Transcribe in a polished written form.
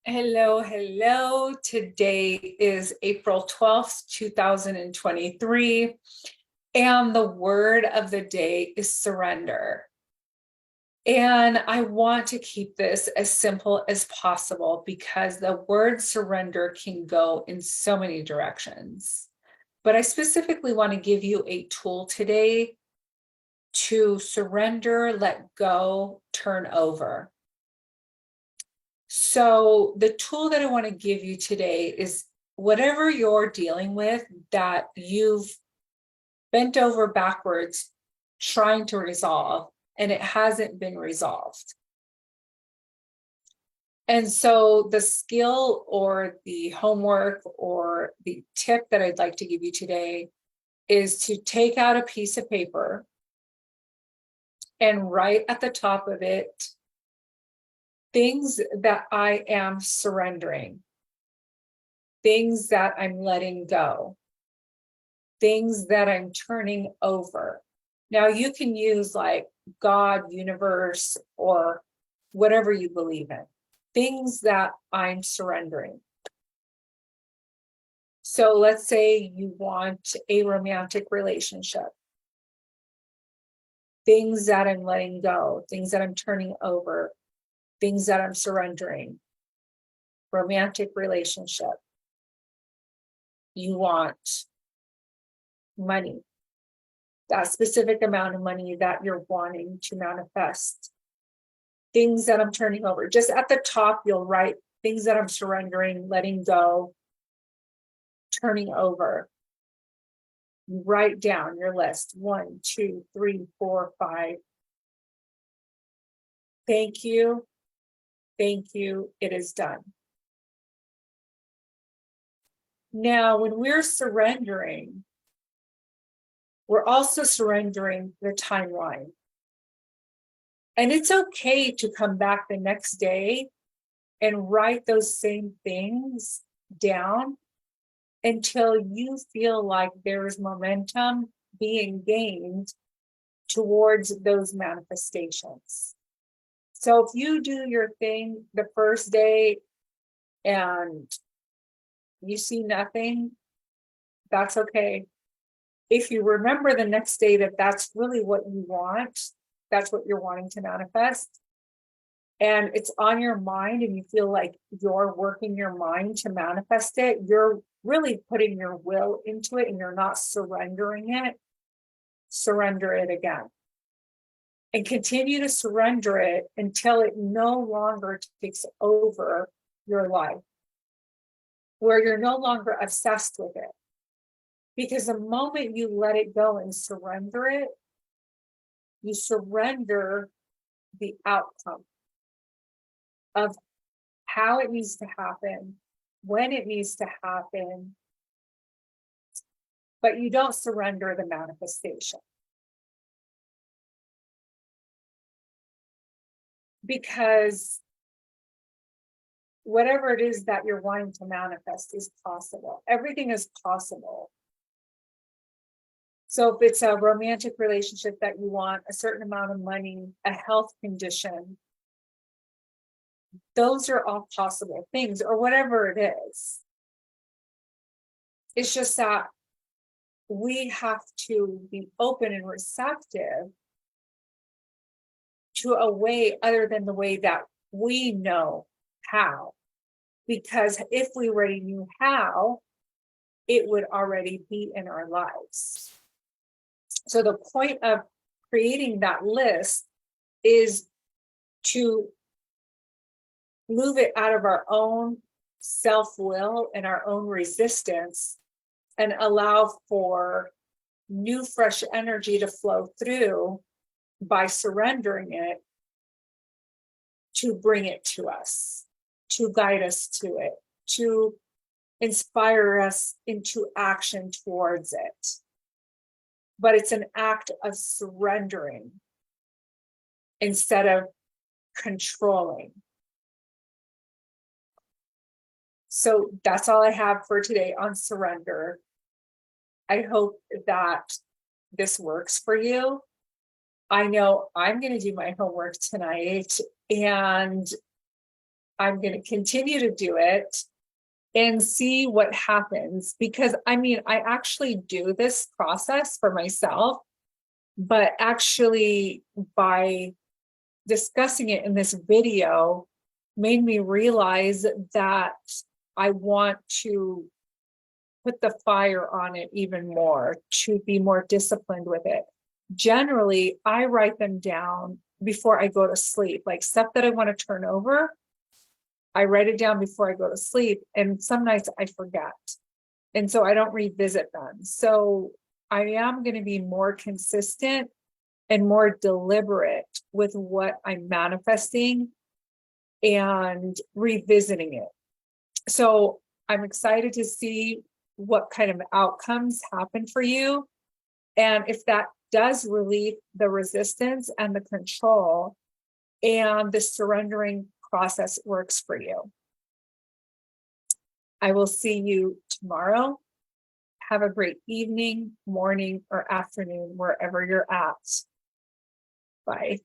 Hello, hello. Today is April 12th, 2023, and the word of the day is surrender. And I want to keep this as simple as possible because the word surrender can go in so many directions. But I specifically want to give you a tool today to surrender, let go, turn over. So the tool that I want to give you today is whatever you're dealing with that you've bent over backwards trying to resolve and it hasn't been resolved. And so the skill or the homework or the tip that I'd like to give you today is to take out a piece of paper and write at the top of it things that I am surrendering, things that I'm letting go, things that I'm turning over. Now, you can use like God, universe, or whatever you believe in, things that I'm surrendering. So let's say you want a romantic relationship. Things that I'm letting go, things that I'm turning over, things that I'm surrendering. Romantic relationship. You want money, that specific amount of money that you're wanting to manifest. Things that I'm turning over. Just at the top, you'll write things that I'm surrendering, letting go, turning over. You write down your list. 1, 2, 3, 4, 5. Thank you. Thank you. It is done. Now, when we're surrendering, we're also surrendering the timeline. And it's okay to come back the next day and write those same things down until you feel like there's momentum being gained towards those manifestations. So if you do your thing the first day and you see nothing, that's okay. If you remember the next day that that's really what you want, that's what you're wanting to manifest, and it's on your mind and you feel like you're working your mind to manifest it, you're really putting your will into it and you're not surrendering it, surrender it again. And continue to surrender it until it no longer takes over your life, where you're no longer obsessed with it. Because the moment you let it go and surrender it, you surrender the outcome of how it needs to happen, when it needs to happen, but you don't surrender the manifestation. Because whatever it is that you're wanting to manifest is possible. Everything is possible. So if it's a romantic relationship that you want, a certain amount of money, a health condition, those are all possible things, or whatever it is. It's just that we have to be open and receptive to a way other than the way that we know how. Because if we already knew how, it would already be in our lives. So the point of creating that list is to move it out of our own self-will and our own resistance and allow for new, fresh energy to flow through by surrendering it, to bring it to us, to guide us to it, to inspire us into action towards it. But it's an act of surrendering instead of controlling. So that's all I have for today on surrender. I hope that this works for you. I know I'm going to do my homework tonight, and I'm going to continue to do it and see what happens. Because I mean, I actually do this process for myself, but actually by discussing it in this video made me realize that I want to put the fire on it even more, to be more disciplined with it. Generally, I write them down before I go to sleep, like stuff that I want to turn over. I write it down before I go to sleep, and some nights I forget. And so I don't revisit them. So I am going to be more consistent and more deliberate with what I'm manifesting and revisiting it. So I'm excited to see what kind of outcomes happen for you. And if that does relieve the resistance and the control, and the surrendering process works for you. I will see you tomorrow. Have a great evening, morning, or afternoon, wherever you're at. Bye.